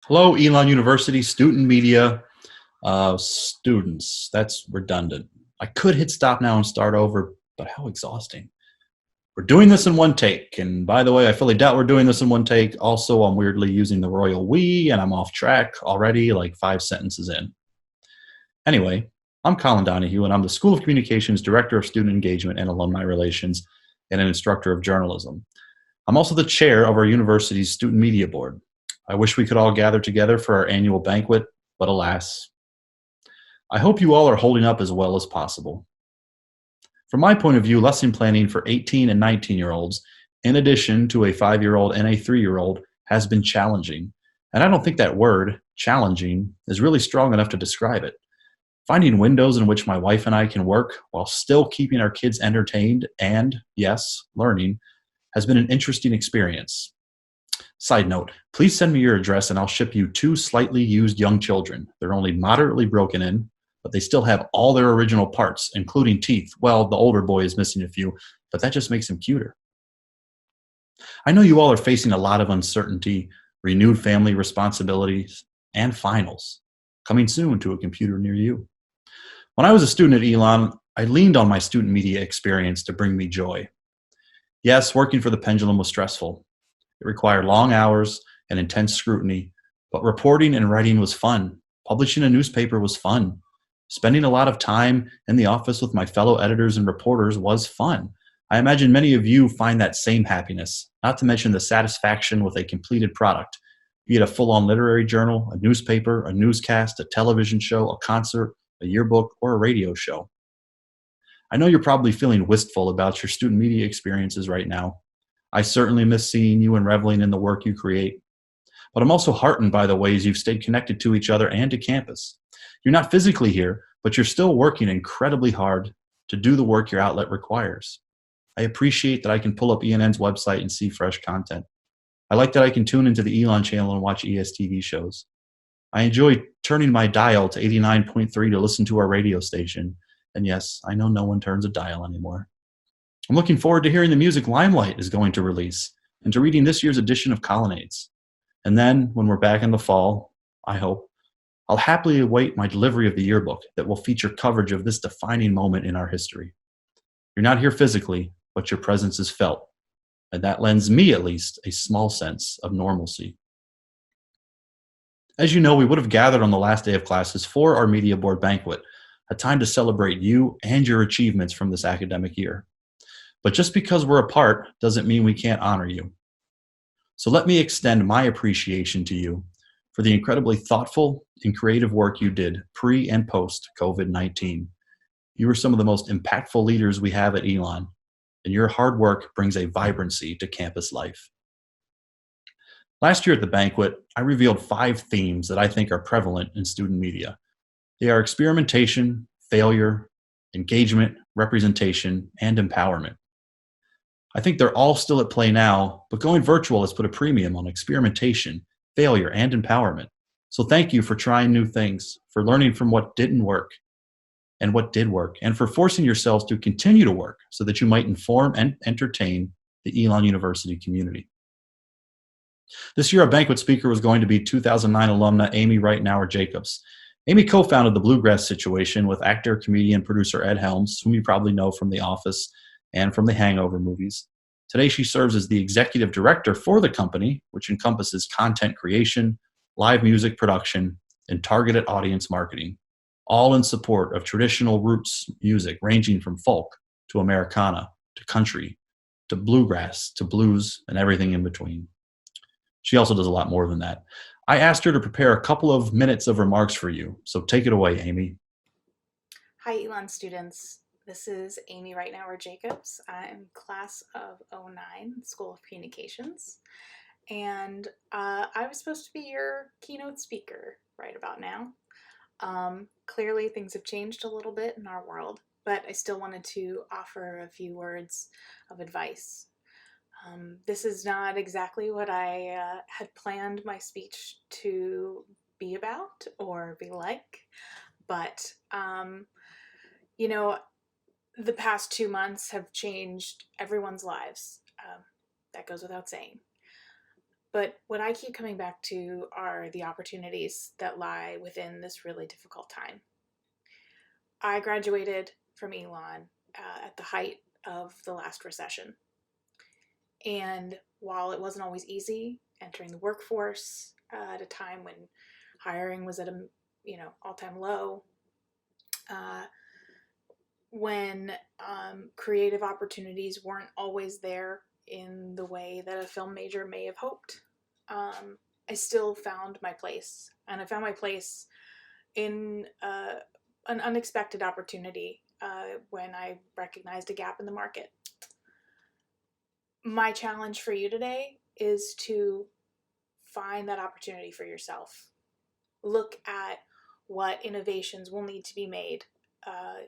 Hello, Elon University student media students. That's redundant. I could hit stop now and start over, but how exhausting. We're doing this in one take. And by the way, I fully doubt we're doing this in one take. Also, I'm weirdly using the royal we, and I'm off track already, like 5 sentences in. Anyway, I'm Colin Donahue, and I'm the School of Communications Director of Student Engagement and Alumni Relations and an instructor of journalism. I'm also the chair of our university's Student Media Board. I wish we could all gather together for our annual banquet, but alas. I hope you all are holding up as well as possible. From my point of view, lesson planning for 18 and 19-year-olds, in addition to a 5-year-old and a 3-year-old, has been challenging. And I don't think that word, challenging, is really strong enough to describe it. Finding windows in which my wife and I can work while still keeping our kids entertained and, yes, learning, has been an interesting experience. Side note, please send me your address and I'll ship you 2 slightly used young children. They're only moderately broken in, but they still have all their original parts, including teeth. Well, the older boy is missing a few, but that just makes him cuter. I know you all are facing a lot of uncertainty, renewed family responsibilities, and finals coming soon to a computer near you. When I was a student at Elon, I leaned on my student media experience to bring me joy. Yes, working for the Pendulum was stressful. It required long hours and intense scrutiny, but reporting and writing was fun. Publishing a newspaper was fun. Spending a lot of time in the office with my fellow editors and reporters was fun. I imagine many of you find that same happiness, not to mention the satisfaction with a completed product, be it a full-on literary journal, a newspaper, a newscast, a television show, a concert, a yearbook, or a radio show. I know you're probably feeling wistful about your student media experiences right now. I certainly miss seeing you and reveling in the work you create. But I'm also heartened by the ways you've stayed connected to each other and to campus. You're not physically here, but you're still working incredibly hard to do the work your outlet requires. I appreciate that I can pull up ENN's website and see fresh content. I like that I can tune into the Elon channel and watch ESTV shows. I enjoy turning my dial to 89.3 to listen to our radio station. And yes, I know no one turns a dial anymore. I'm looking forward to hearing the music Limelight is going to release and to reading this year's edition of Colonnades. And then, when we're back in the fall, I hope, I'll happily await my delivery of the yearbook that will feature coverage of this defining moment in our history. You're not here physically, but your presence is felt, and that lends me, at least, a small sense of normalcy. As you know, we would have gathered on the last day of classes for our media board banquet, a time to celebrate you and your achievements from this academic year. But just because we're apart doesn't mean we can't honor you. So let me extend my appreciation to you for the incredibly thoughtful and creative work you did pre and post COVID-19. You were some of the most impactful leaders we have at Elon, and your hard work brings a vibrancy to campus life. Last year at the banquet, I revealed 5 themes that I think are prevalent in student media. They are experimentation, failure, engagement, representation, and empowerment. I think they're all still at play now, but going virtual has put a premium on experimentation, failure, and empowerment. So thank you for trying new things, for learning from what didn't work and what did work, and for forcing yourselves to continue to work so that you might inform and entertain the Elon University community. This year, our banquet speaker was going to be 2009 alumna Amy Reitnauer Jacobs. Amy co-founded the Bluegrass Situation with actor, comedian, producer Ed Helms, whom you probably know from The Office and from the Hangover movies. Today, she serves as the executive director for the company, which encompasses content creation, live music production, and targeted audience marketing, all in support of traditional roots music ranging from folk to Americana to country to bluegrass to blues and everything in between. She also does a lot more than that. I asked her to prepare a couple of minutes of remarks for you, so take it away, Amy. Hi, Elon students. This is Amy Reitnauer Jacobs. I'm class of '09, School of Communications, and I was supposed to be your keynote speaker right about now. Clearly, things have changed a little bit in our world, but I still wanted to offer a few words of advice. This is not exactly what I had planned my speech to be about or be like, but you know, the past 2 months have changed everyone's lives. That goes without saying. But what I keep coming back to are the opportunities that lie within this really difficult time. I graduated from Elon at the height of the last recession. And while it wasn't always easy entering the workforce at a time when hiring was at a all-time low, when creative opportunities weren't always there in the way that a film major may have hoped, I still found my place. And I found my place in an unexpected opportunity when I recognized a gap in the market. My challenge for you today is to find that opportunity for yourself. Look at what innovations will need to be made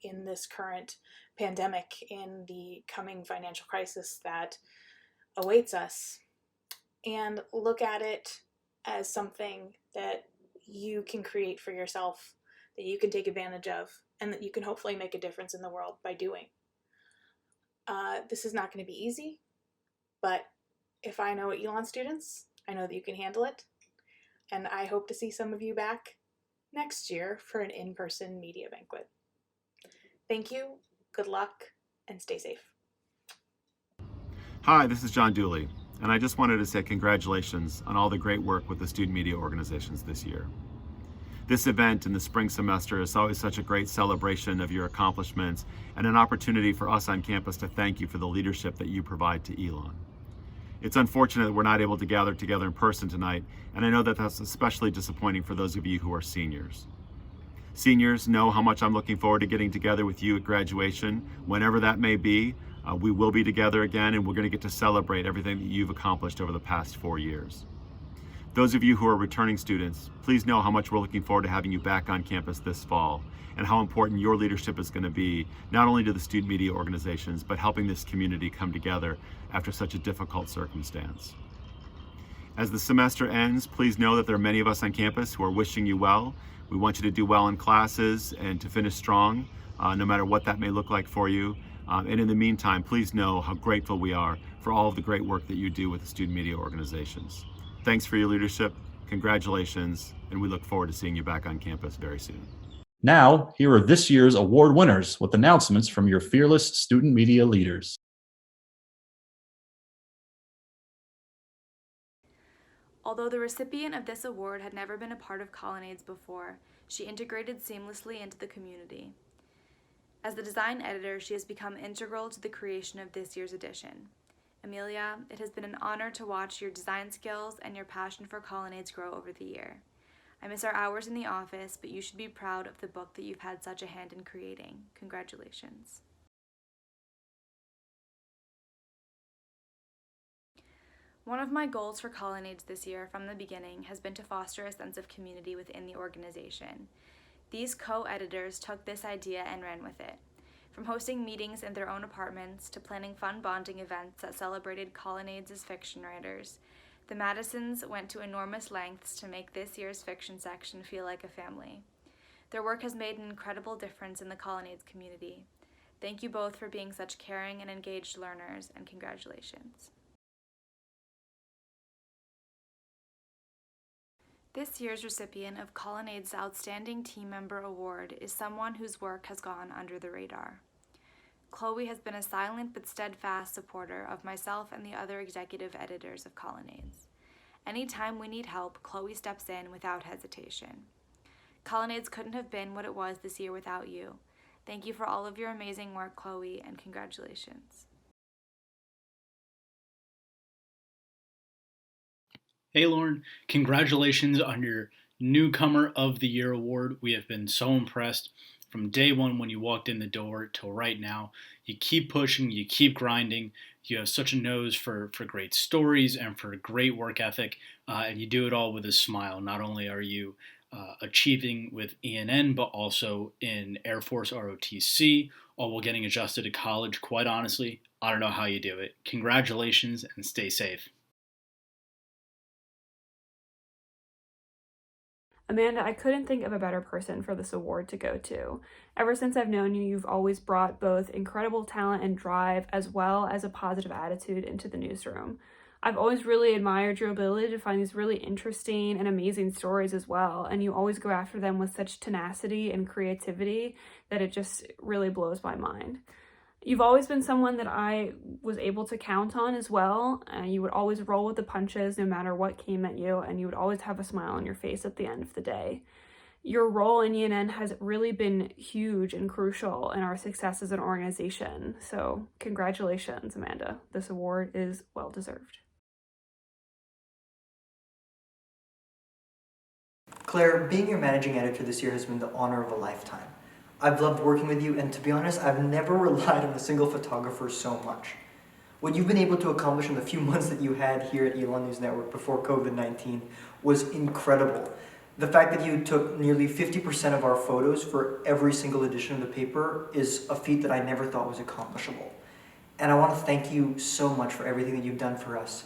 in this current pandemic, in the coming financial crisis that awaits us, and look at it as something that you can create for yourself, that you can take advantage of, and that you can hopefully make a difference in the world by doing. This is not going to be easy, but if I know Elon students, I know that you can handle it, and I hope to see some of you back next year for an in-person media banquet. Thank you, good luck, and stay safe. Hi, this is John Dooley, and I just wanted to say congratulations on all the great work with the student media organizations this year. This event in the spring semester is always such a great celebration of your accomplishments and an opportunity for us on campus to thank you for the leadership that you provide to Elon. It's unfortunate that we're not able to gather together in person tonight, and I know that that's especially disappointing for those of you who are seniors. Seniors know how much I'm looking forward to getting together with you at graduation, whenever that may be. We will be together again, and we're going to get to celebrate everything that you've accomplished over the past 4 years. Those of you who are returning students, please know how much we're looking forward to having you back on campus this fall, and how important your leadership is going to be, not only to the student media organizations, but helping this community come together after such a difficult circumstance. As the semester ends, please know that there are many of us on campus who are wishing you well. We want you to do well in classes and to finish strong, no matter what that may look like for you. And in the meantime, please know how grateful we are for all of the great work that you do with the student media organizations. Thanks for your leadership, congratulations, and we look forward to seeing you back on campus very soon. Now, here are this year's award winners with announcements from your fearless student media leaders. Although the recipient of this award had never been a part of Colonnades before, she integrated seamlessly into the community. As the design editor, she has become integral to the creation of this year's edition. Amelia, it has been an honor to watch your design skills and your passion for Colonnades grow over the year. I miss our hours in the office, but you should be proud of the book that you've had such a hand in creating. Congratulations. One of my goals for Colonnades this year from the beginning has been to foster a sense of community within the organization. These co-editors took this idea and ran with it. From hosting meetings in their own apartments to planning fun bonding events that celebrated Colonnades' fiction writers, the Madisons went to enormous lengths to make this year's fiction section feel like a family. Their work has made an incredible difference in the Colonnades community. Thank you both for being such caring and engaged learners, and congratulations. This year's recipient of Colonnades' Outstanding Team Member Award is someone whose work has gone under the radar. Chloe has been a silent but steadfast supporter of myself and the other executive editors of Colonnades. Anytime we need help, Chloe steps in without hesitation. Colonnades couldn't have been what it was this year without you. Thank you for all of your amazing work, Chloe, and congratulations. Hey Lauren, congratulations on your Newcomer of the Year award. We have been so impressed from day one when you walked in the door till right now. You keep pushing, you keep grinding. You have such a nose for great stories and for great work ethic, and you do it all with a smile. Not only are you achieving with ENN, but also in Air Force ROTC, all while getting adjusted to college. Quite honestly, I don't know how you do it. Congratulations and stay safe. Amanda, I couldn't think of a better person for this award to go to. Ever since I've known you, you've always brought both incredible talent and drive as well as a positive attitude into the newsroom. I've always really admired your ability to find these really interesting and amazing stories as well, and you always go after them with such tenacity and creativity that it just really blows my mind. You've always been someone that I was able to count on as well. You would always roll with the punches no matter what came at you, and you would always have a smile on your face at the end of the day. Your role in ENN has really been huge and crucial in our success as an organization. So congratulations, Amanda. This award is well deserved. Claire, being your managing editor this year has been the honor of a lifetime. I've loved working with you, and to be honest, I've never relied on a single photographer so much. What you've been able to accomplish in the few months that you had here at Elon News Network before COVID-19 was incredible. The fact that you took nearly 50% of our photos for every single edition of the paper is a feat that I never thought was accomplishable. And I want to thank you so much for everything that you've done for us.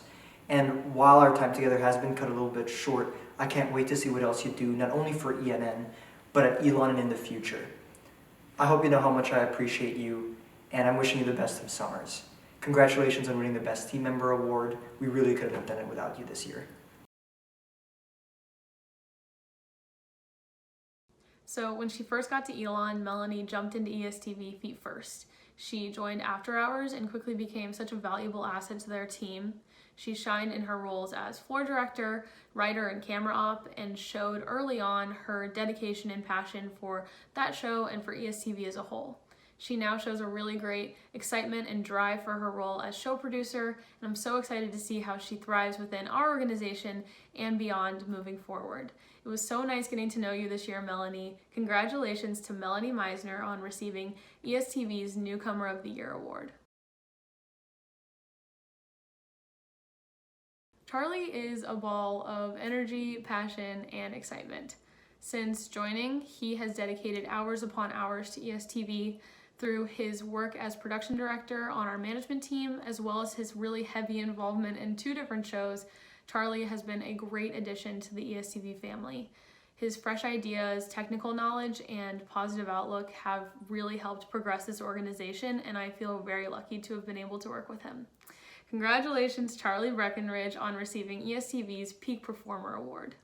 And while our time together has been cut a little bit short, I can't wait to see what else you do, not only for ENN, but at Elon and in the future. I hope you know how much I appreciate you, and I'm wishing you the best of summers. Congratulations on winning the Best Team Member Award. We really couldn't have done it without you this year. So when she first got to Elon, Melanie jumped into ESTV feet first. She joined after hours and quickly became such a valuable asset to their team. She shined in her roles as floor director, writer, and camera op, and showed early on her dedication and passion for that show and for ESTV as a whole. She now shows a really great excitement and drive for her role as show producer, and I'm so excited to see how she thrives within our organization and beyond moving forward. It was so nice getting to know you this year, Melanie. Congratulations to Melanie Meisner on receiving ESTV's Newcomer of the Year award. Charlie is a ball of energy, passion, and excitement. Since joining, he has dedicated hours upon hours to ESTV through his work as production director on our management team, as well as his really heavy involvement in 2 different shows. Charlie has been a great addition to the ESTV family. His fresh ideas, technical knowledge, and positive outlook have really helped progress this organization, and I feel very lucky to have been able to work with him. Congratulations, Charlie Breckenridge, on receiving ESTV's Peak Performer Award.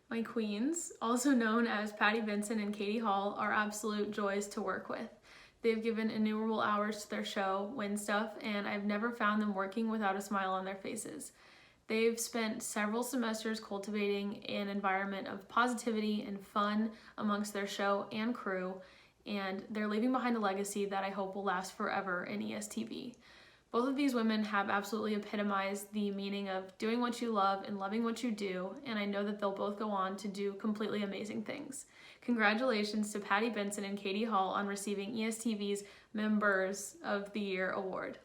My queens, also known as Patty Vinson and Katie Hall, are absolute joys to work with. They've given innumerable hours to their show, Win Stuff, and I've never found them working without a smile on their faces. They've spent several semesters cultivating an environment of positivity and fun amongst their show and crew, and they're leaving behind a legacy that I hope will last forever in ESTV. Both of these women have absolutely epitomized the meaning of doing what you love and loving what you do, and I know that they'll both go on to do completely amazing things. Congratulations to Patty Benson and Katie Hall on receiving ESTV's Members of the Year award.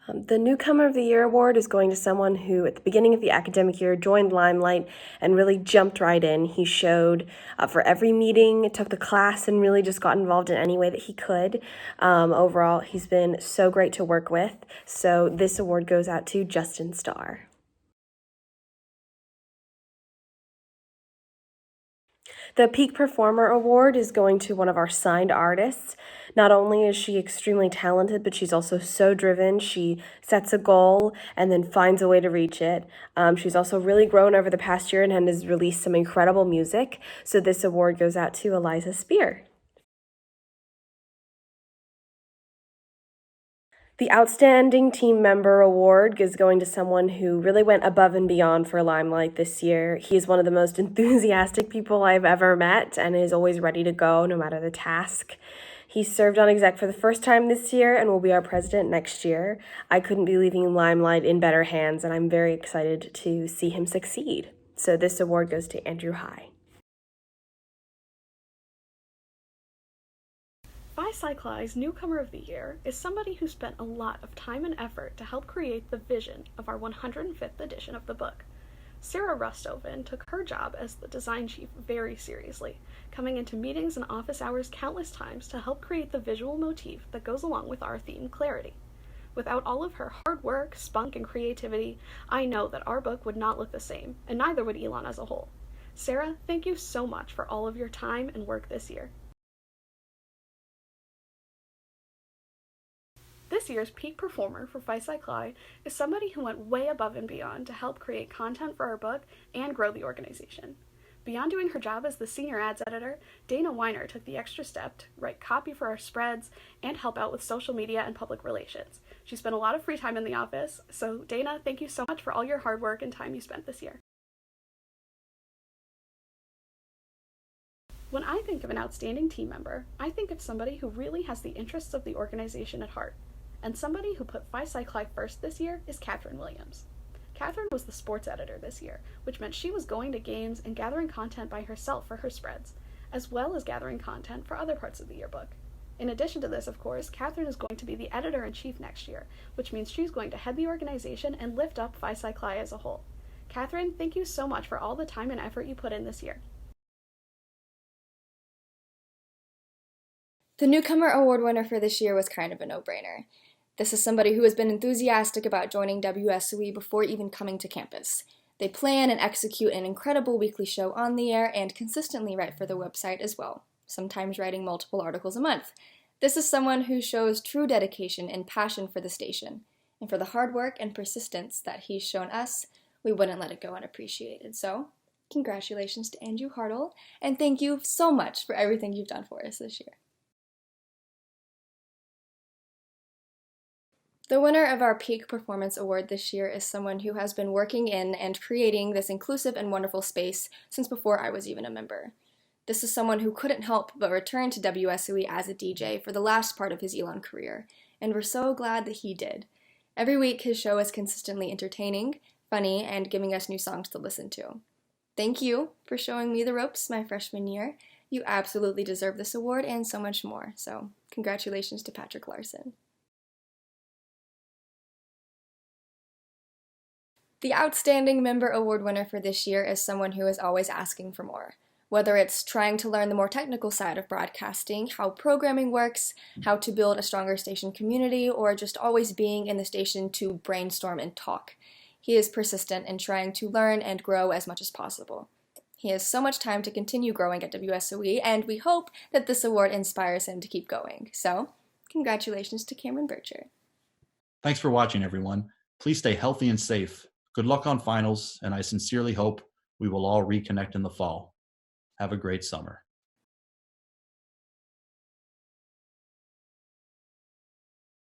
The Newcomer of the Year award is going to someone who, at the beginning of the academic year, joined Limelight and really jumped right in. He showed up for every meeting, took the class, and really just got involved in any way that he could. Overall, he's been so great to work with. So this award goes out to Justin Starr. The Peak Performer Award is going to one of our signed artists. Not only is she extremely talented, but she's also so driven. She sets a goal and then finds a way to reach it. She's also really grown over the past year and has released some incredible music. So this award goes out to Eliza Spear. The Outstanding Team Member Award is going to someone who really went above and beyond for Limelight this year. He is one of the most enthusiastic people I've ever met and is always ready to go no matter the task. He served on exec for the first time this year and will be our president next year. I couldn't be leaving Limelight in better hands, and I'm very excited to see him succeed. So this award goes to Andrew High. Bicycli's Newcomer of the Year is somebody who spent a lot of time and effort to help create the vision of our 105th edition of the book. Sarah Rusthoven took her job as the design chief very seriously, coming into meetings and office hours countless times to help create the visual motif that goes along with our theme, Clarity. Without all of her hard work, spunk, and creativity, I know that our book would not look the same, and neither would Elon as a whole. Sarah, thank you so much for all of your time and work this year. This year's peak performer for Phi Psi Chi is somebody who went way above and beyond to help create content for our book and grow the organization. Beyond doing her job as the senior ads editor, Dana Weiner took the extra step to write copy for our spreads and help out with social media and public relations. She spent a lot of free time in the office, so Dana, thank you so much for all your hard work and time you spent this year. When I think of an outstanding team member, I think of somebody who really has the interests of the organization at heart. And somebody who put Phi Psi Chi first this year is Kathryn Williams. Kathryn was the sports editor this year, which meant she was going to games and gathering content by herself for her spreads, as well as gathering content for other parts of the yearbook. In addition to this, of course, Kathryn is going to be the editor-in-chief next year, which means she's going to head the organization and lift up Phi Psi Chi as a whole. Kathryn, thank you so much for all the time and effort you put in this year. The Newcomer Award winner for this year was kind of a no-brainer. This is somebody who has been enthusiastic about joining WSOE before even coming to campus. They plan and execute an incredible weekly show on the air and consistently write for the website as well, sometimes writing multiple articles a month. This is someone who shows true dedication and passion for the station, and for the hard work and persistence that he's shown us, we wouldn't let it go unappreciated. So, congratulations to Andrew Hartle, and thank you so much for everything you've done for us this year. The winner of our Peak Performance Award this year is someone who has been working in and creating this inclusive and wonderful space since before I was even a member. This is someone who couldn't help but return to WSOE as a DJ for the last part of his Elon career, and we're so glad that he did. Every week his show is consistently entertaining, funny, and giving us new songs to listen to. Thank you for showing me the ropes my freshman year. You absolutely deserve this award and so much more, so congratulations to Patrick Larson. The Outstanding Member Award winner for this year is someone who is always asking for more. Whether it's trying to learn the more technical side of broadcasting, how programming works, how to build a stronger station community, or just always being in the station to brainstorm and talk. He is persistent in trying to learn and grow as much as possible. He has so much time to continue growing at WSOE, and we hope that this award inspires him to keep going. So, congratulations to Cameron Birtcher. Thanks for watching, everyone. Please stay healthy and safe. Good luck on finals, and I sincerely hope we will all reconnect in the fall. Have a great summer.